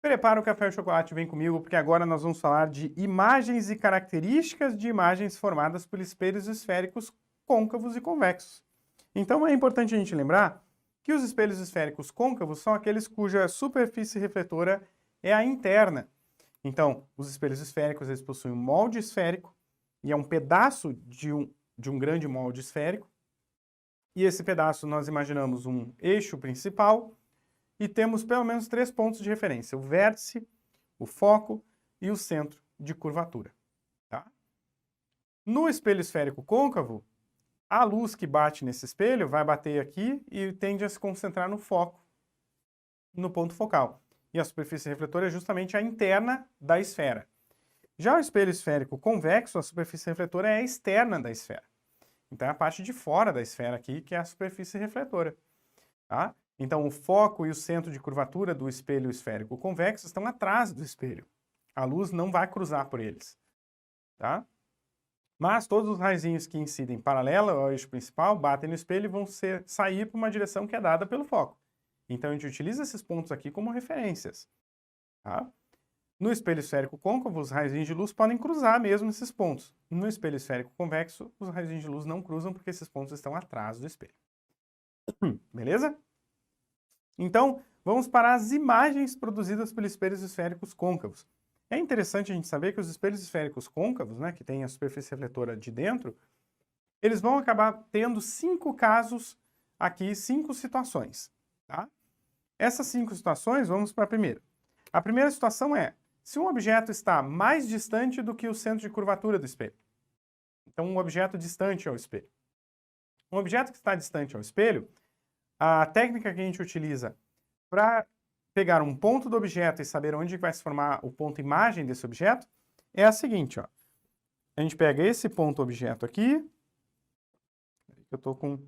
Prepara o café e o chocolate, vem comigo, porque agora nós vamos falar de imagens e características de imagens formadas por espelhos esféricos côncavos e convexos. Então é importante a gente lembrar que os espelhos esféricos côncavos são aqueles cuja superfície refletora é a interna. Então, os espelhos esféricos eles possuem um molde esférico e é um pedaço de um grande molde esférico. E esse pedaço nós imaginamos um eixo principal e temos pelo menos 3 pontos de referência: o vértice, o foco e o centro de curvatura. Tá? No espelho esférico côncavo, a luz que bate nesse espelho vai bater aqui e tende a se concentrar no foco, no ponto focal. E a superfície refletora é justamente a interna da esfera. Já o espelho esférico convexo, a superfície refletora é a externa da esfera. Então é a parte de fora da esfera aqui que é a superfície refletora. Tá? Então o foco e o centro de curvatura do espelho esférico convexo estão atrás do espelho. A luz não vai cruzar por eles. Tá? Mas todos os raizinhos que incidem paralelo ao eixo principal batem no espelho e vão sair para uma direção que é dada pelo foco. Então a gente utiliza esses pontos aqui como referências. Tá? No espelho esférico côncavo, os raizinhos de luz podem cruzar mesmo esses pontos. No espelho esférico convexo, os raizinhos de luz não cruzam porque esses pontos estão atrás do espelho. Beleza? Então, vamos para as imagens produzidas pelos espelhos esféricos côncavos. É interessante a gente saber que os espelhos esféricos côncavos, né, que tem a superfície refletora de dentro, eles vão acabar tendo 5 casos aqui, 5 situações. Tá? Essas 5 situações, vamos para a primeira. A primeira situação é se um objeto está mais distante do que o centro de curvatura do espelho. Então, um objeto distante ao espelho. Um objeto que está distante ao espelho, a técnica que a gente utiliza para pegar um ponto do objeto e saber onde vai se formar o ponto imagem desse objeto é a seguinte, ó. A gente pega esse ponto objeto aqui, eu estou com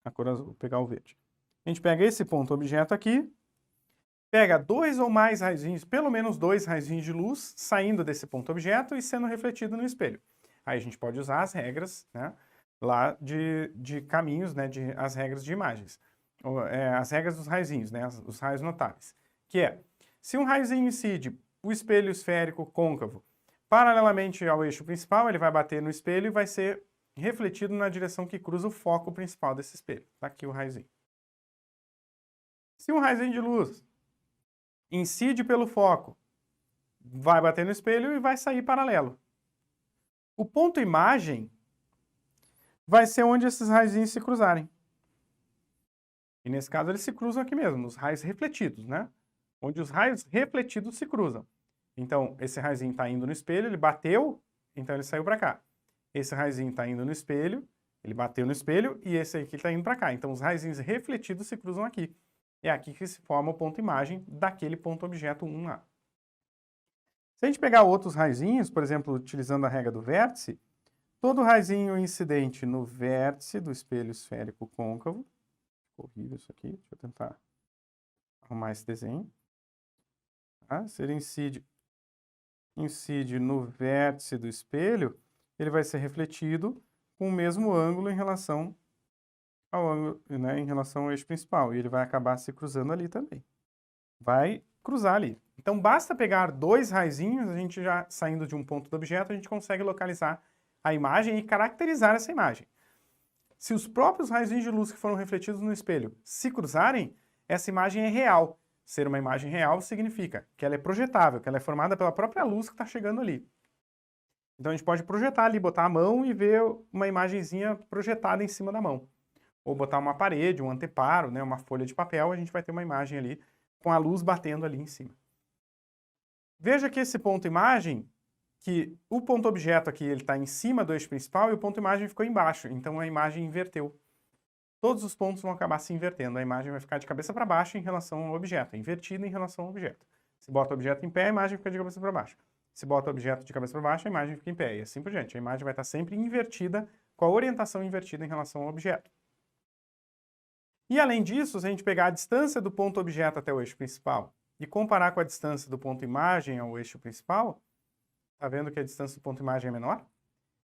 a cor azul, vou pegar o verde. A gente pega esse ponto objeto aqui, pega 2 ou mais raizinhos, pelo menos 2 raizinhos de luz saindo desse ponto objeto e sendo refletido no espelho. Aí a gente pode usar as regras, né, lá de caminhos, né, as regras de imagens. As regras dos raizinhos, né, os raios notáveis. Que é, se um raiozinho incide o espelho esférico côncavo paralelamente ao eixo principal, ele vai bater no espelho e vai ser refletido na direção que cruza o foco principal desse espelho. Tá aqui o raiozinho. Se um raizinho de luz incide pelo foco, vai bater no espelho e vai sair paralelo. O ponto imagem vai ser onde esses raizinhos se cruzarem. E nesse caso eles se cruzam aqui mesmo, nos raios refletidos, né? Onde os raios refletidos se cruzam. Então, esse raizinho está indo no espelho, ele bateu, então ele saiu para cá. Esse raizinho está indo no espelho, ele bateu no espelho, e esse aqui está indo para cá. Então, os raizinhos refletidos se cruzam aqui. É aqui que se forma o ponto imagem daquele ponto objeto 1 lá. Se a gente pegar outros raizinhos, por exemplo, utilizando a regra do vértice, todo raizinho incidente no vértice do espelho esférico côncavo, ficou horrível isso aqui, deixa eu tentar arrumar esse desenho. Tá? Se ele incide no vértice do espelho, ele vai ser refletido com o mesmo ângulo em relação ao ângulo, né, em relação ao eixo principal, e ele vai acabar se cruzando ali também. Vai cruzar ali. Então basta pegar 2 raizinhos, a gente já saindo de um ponto do objeto, a gente consegue localizar a imagem e caracterizar essa imagem. Se os próprios raizinhos de luz que foram refletidos no espelho se cruzarem, essa imagem é real. Ser uma imagem real significa que ela é projetável, que ela é formada pela própria luz que está chegando ali. Então a gente pode projetar ali, botar a mão e ver uma imagenzinha projetada em cima da mão. Ou botar uma parede, um anteparo, né, uma folha de papel, a gente vai ter uma imagem ali com a luz batendo ali em cima. Veja que esse ponto imagem, que o ponto objeto aqui ele está em cima do eixo principal e o ponto imagem ficou embaixo, então a imagem inverteu. Todos os pontos vão acabar se invertendo, a imagem vai ficar de cabeça para baixo em relação ao objeto, invertida em relação ao objeto. Se bota o objeto em pé, a imagem fica de cabeça para baixo. Se bota o objeto de cabeça para baixo, a imagem fica em pé, e assim por diante. A imagem vai estar sempre invertida, com a orientação invertida em relação ao objeto. E além disso, se a gente pegar a distância do ponto objeto até o eixo principal e comparar com a distância do ponto imagem ao eixo principal, tá vendo que a distância do ponto imagem é menor?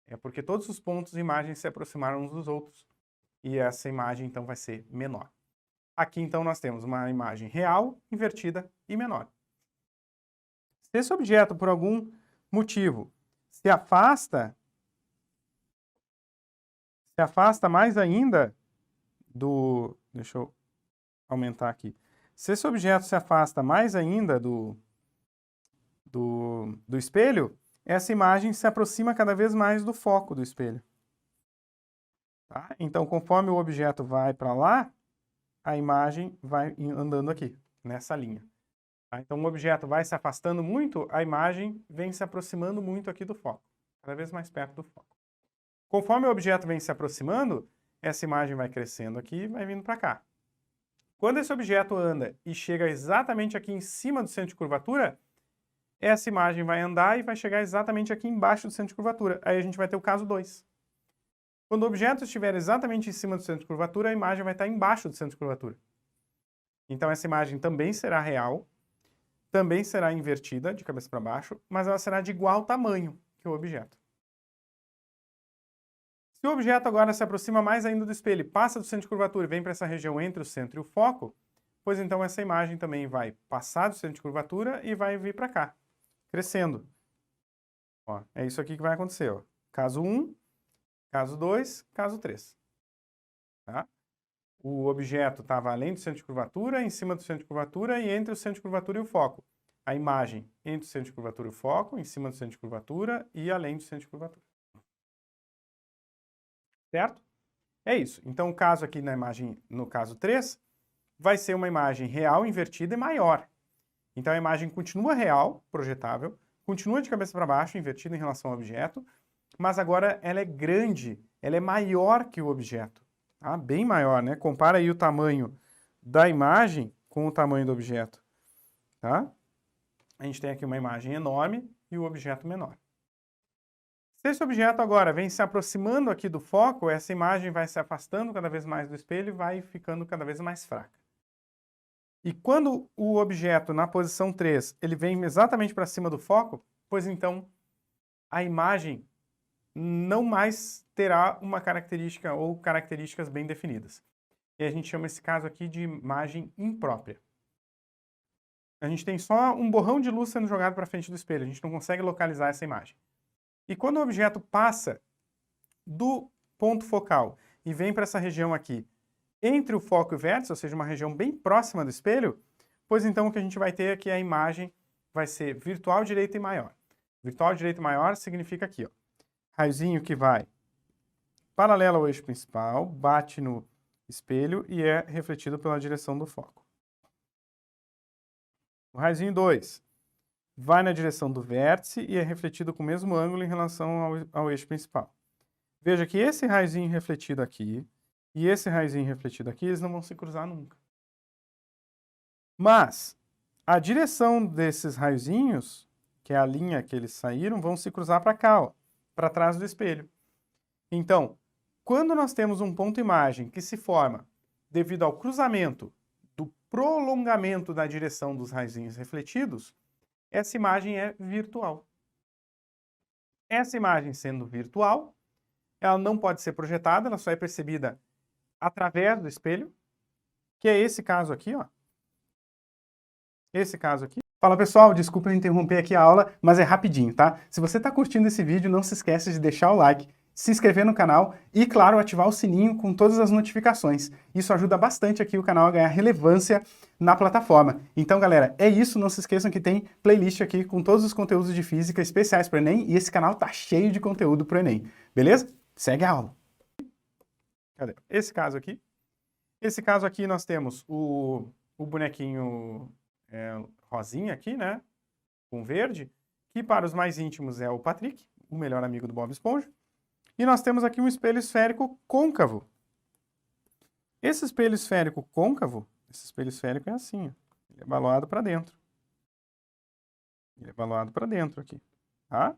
É porque todos os pontos imagem se aproximaram uns dos outros, e essa imagem então vai ser menor. Aqui, então, nós temos uma imagem real, invertida e menor. Se esse objeto, por algum motivo, se afasta mais ainda do... Deixa eu aumentar aqui. Se esse objeto se afasta mais ainda do espelho, essa imagem se aproxima cada vez mais do foco do espelho. Tá? Então, conforme o objeto vai para lá, a imagem vai andando aqui, nessa linha. Tá? Então, o objeto vai se afastando muito, a imagem vem se aproximando muito aqui do foco, cada vez mais perto do foco. Conforme o objeto vem se aproximando, essa imagem vai crescendo aqui e vai vindo para cá. Quando esse objeto anda e chega exatamente aqui em cima do centro de curvatura, essa imagem vai andar e vai chegar exatamente aqui embaixo do centro de curvatura. Aí a gente vai ter o caso 2. Quando o objeto estiver exatamente em cima do centro de curvatura, a imagem vai estar embaixo do centro de curvatura. Então essa imagem também será real, também será invertida de cabeça para baixo, mas ela será de igual tamanho que o objeto. Se o objeto agora se aproxima mais ainda do espelho, passa do centro de curvatura e vem para essa região entre o centro e o foco, pois então essa imagem também vai passar do centro de curvatura e vai vir para cá, crescendo. Ó, é isso aqui que vai acontecer. Ó. Caso 1, caso 2, caso 3. Tá? O objeto estava além do centro de curvatura, em cima do centro de curvatura e entre o centro de curvatura e o foco. A imagem entre o centro de curvatura e o foco, em cima do centro de curvatura e além do centro de curvatura. Certo? É isso. Então, o caso aqui na imagem, no caso 3, vai ser uma imagem real invertida e maior. Então, a imagem continua real, projetável, continua de cabeça para baixo, invertida em relação ao objeto, mas agora ela é grande, ela é maior que o objeto. Tá? Bem maior, né? Compara aí o tamanho da imagem com o tamanho do objeto. Tá? A gente tem aqui uma imagem enorme e o objeto menor. Se esse objeto agora vem se aproximando aqui do foco, essa imagem vai se afastando cada vez mais do espelho e vai ficando cada vez mais fraca. E quando o objeto, na posição 3, ele vem exatamente para cima do foco, pois então a imagem não mais terá uma característica ou características bem definidas. E a gente chama esse caso aqui de imagem imprópria. A gente tem só um borrão de luz sendo jogado para frente do espelho, a gente não consegue localizar essa imagem. E quando o objeto passa do ponto focal e vem para essa região aqui, entre o foco e o vértice, ou seja, uma região bem próxima do espelho, pois então o que a gente vai ter aqui, a imagem vai ser virtual direita e maior. Virtual direita e maior significa aqui, ó, raiozinho que vai paralelo ao eixo principal, bate no espelho e é refletido pela direção do foco. O raiozinho 2 vai na direção do vértice e é refletido com o mesmo ângulo em relação ao eixo principal. Veja que esse raiozinho refletido aqui e esse raiozinho refletido aqui, eles não vão se cruzar nunca. Mas a direção desses raiozinhos, que é a linha que eles saíram, vão se cruzar para cá, para trás do espelho. Então, quando nós temos um ponto imagem que se forma devido ao cruzamento do prolongamento da direção dos raiozinhos refletidos, essa imagem é virtual. Essa imagem sendo virtual, ela não pode ser projetada, ela só é percebida através do espelho, que é esse caso aqui, ó. Esse caso aqui. Fala pessoal, desculpa eu interromper aqui a aula, mas é rapidinho, tá? Se você está curtindo esse vídeo, não se esqueça de deixar o like, se inscrever no canal e, claro, ativar o sininho com todas as notificações. Isso ajuda bastante aqui o canal a ganhar relevância na plataforma. Então, galera, é isso. Não se esqueçam que tem playlist aqui com todos os conteúdos de física especiais para o Enem e esse canal tá cheio de conteúdo para o Enem. Beleza? Segue a aula. Cadê? Esse caso aqui. Esse caso aqui nós temos o bonequinho rosinha aqui, né? Com verde, que para os mais íntimos é o Patrick, o melhor amigo do Bob Esponja. E nós temos aqui um espelho esférico côncavo. Esse espelho esférico côncavo, esse espelho esférico é assim, ó. Ele é baloado para dentro. Ele é baloado para dentro aqui, tá?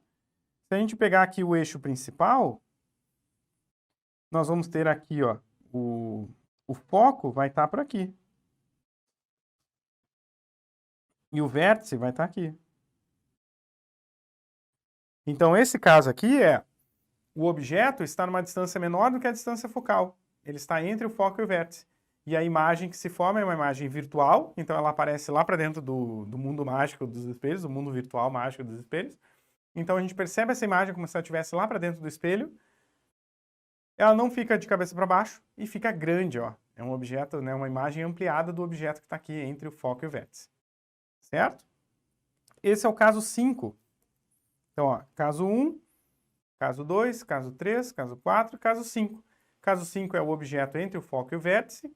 Se a gente pegar aqui o eixo principal, nós vamos ter aqui, ó, o foco vai estar por aqui. E o vértice vai estar aqui. Então, esse caso aqui é o objeto está numa distância menor do que a distância focal. Ele está entre o foco e o vértice. e a imagem que se forma é uma imagem virtual, então ela aparece lá para dentro do mundo mágico dos espelhos, do mundo virtual mágico dos espelhos. Então a gente percebe essa imagem como se ela estivesse lá para dentro do espelho. Ela não fica de cabeça para baixo e fica grande, ó. É um objeto, né, uma imagem ampliada do objeto que está aqui entre o foco e o vértice. Certo? Esse é o caso 5. Então, ó, caso 1, caso 2, caso 3, caso 4, caso 5. Caso 5 é o objeto entre o foco e o vértice.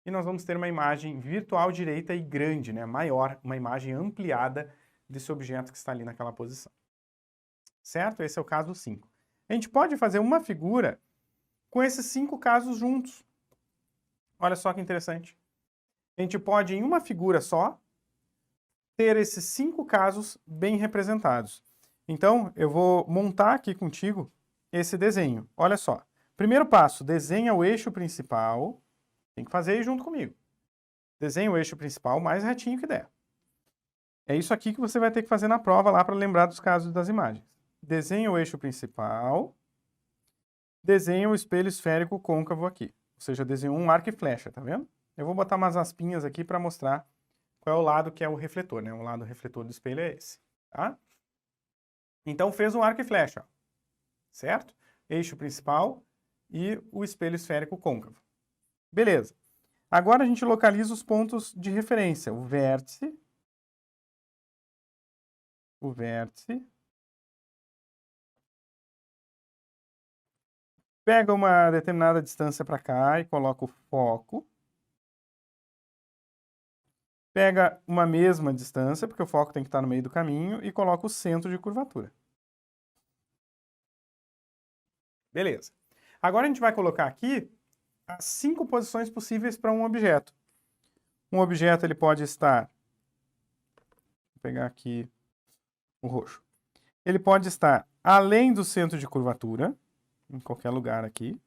E nós vamos ter uma imagem virtual direita e grande, né, maior, uma imagem ampliada desse objeto que está ali naquela posição. Certo? Esse é o caso 5. A gente pode fazer uma figura com esses 5 casos juntos. Olha só que interessante. A gente pode, em uma figura só, ter esses 5 casos bem representados. Então, eu vou montar aqui contigo esse desenho. Olha só. Primeiro passo, desenha o eixo principal. Tem que fazer aí junto comigo. Desenha o eixo principal o mais retinho que der. É isso aqui que você vai ter que fazer na prova lá para lembrar dos casos das imagens. Desenha o eixo principal. Desenha o espelho esférico côncavo aqui. Ou seja, desenhou um arco e flecha, tá vendo? Eu vou botar umas aspinhas aqui para mostrar qual é o lado que é o refletor, né? O lado refletor do espelho é esse, tá? Então, fez um arco e flecha, ó, certo? Eixo principal e o espelho esférico côncavo. Beleza. Agora a gente localiza os pontos de referência. O vértice, pega uma determinada distância para cá e coloca o foco. Pega uma mesma distância, porque o foco tem que estar no meio do caminho, e coloca o centro de curvatura. Beleza. Agora a gente vai colocar aqui as 5 posições possíveis para um objeto. Um objeto ele pode estar... Vou pegar aqui o roxo. Ele pode estar além do centro de curvatura, em qualquer lugar aqui.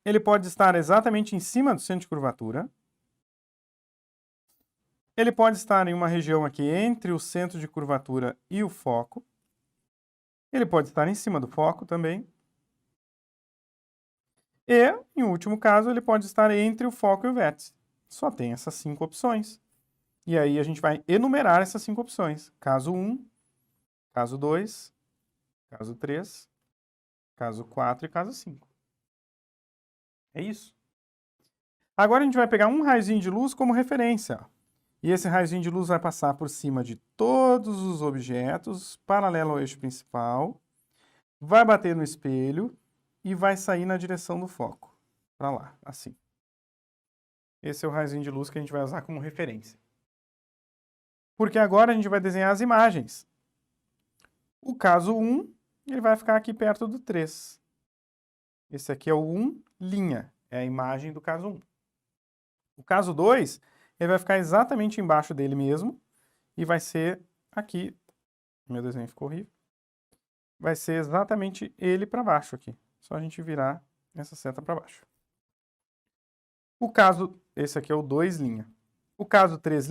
Ele pode estar exatamente em cima do centro de curvatura. Ele pode estar em uma região aqui entre o centro de curvatura e o foco. Ele pode estar em cima do foco também. E, em último caso, ele pode estar entre o foco e o vértice. Só tem essas 5 opções. E aí a gente vai enumerar essas 5 opções. Caso 1, caso 2, caso 3, caso 4 e caso 5. É isso. Agora a gente vai pegar um raiozinho de luz como referência. E esse raiozinho de luz vai passar por cima de todos os objetos, paralelo ao eixo principal, vai bater no espelho e vai sair na direção do foco. Para lá, assim. Esse é o raiozinho de luz que a gente vai usar como referência. Porque agora a gente vai desenhar as imagens. O caso 1, ele vai ficar aqui perto do 3. Esse aqui é o 1', é a imagem do caso 1. O caso 2, ele vai ficar exatamente embaixo dele mesmo e vai ser aqui. Meu desenho ficou horrível. Vai ser exatamente ele para baixo aqui. Só a gente virar essa seta para baixo. O caso, esse aqui é o 2'. O caso 3'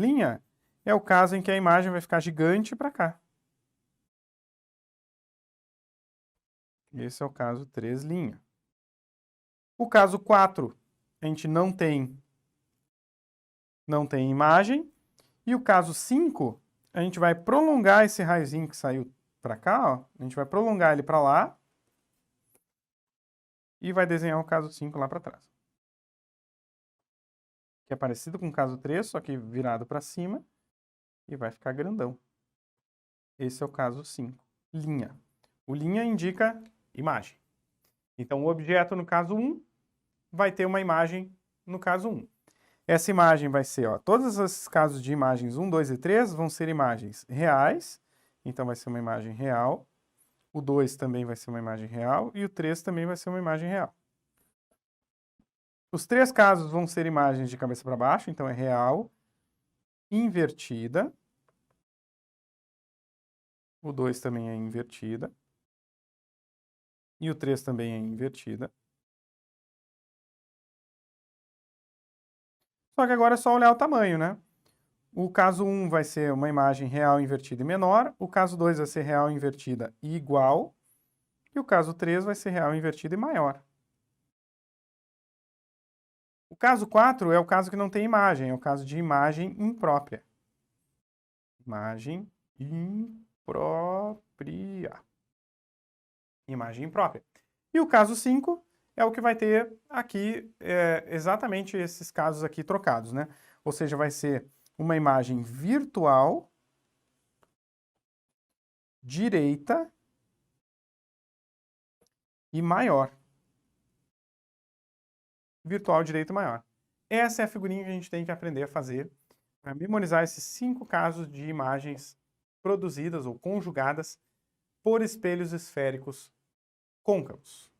é o caso em que a imagem vai ficar gigante para cá. Esse é o caso 3'. O caso 4, a gente não tem imagem. E o caso 5, a gente vai prolongar esse raiozinho que saiu para cá, ó. A gente vai prolongar ele para lá. E vai desenhar o caso 5 lá para trás. Que é parecido com o caso 3, só que virado para cima. E vai ficar grandão. Esse é o caso 5. Linha. O linha indica imagem. Então, o objeto no caso 1 vai ter uma imagem no caso 1. Essa imagem vai ser, ó, todos esses casos de imagens 1, 2 e 3 vão ser imagens reais. Então, vai ser uma imagem real. O 2 também vai ser uma imagem real. E o 3 também vai ser uma imagem real. Os 3 casos vão ser imagens de cabeça para baixo. Então, é real, invertida. O 2 também é invertida. E o 3 também é invertida. Só que agora é só olhar o tamanho, né? O caso 1 vai ser uma imagem real invertida e menor. O caso 2 vai ser real invertida e igual. E o caso 3 vai ser real invertida e maior. caso 4 é o caso que não tem imagem, é o caso de imagem imprópria. Imagem imprópria. Imagem imprópria. E o caso 5 é o que vai ter aqui exatamente esses casos aqui trocados, né? Ou seja, vai ser uma imagem virtual direita e maior. Virtual direita e maior. Essa é a figurinha que a gente tem que aprender a fazer para memorizar esses 5 casos de imagens produzidas ou conjugadas por espelhos esféricos côncavos.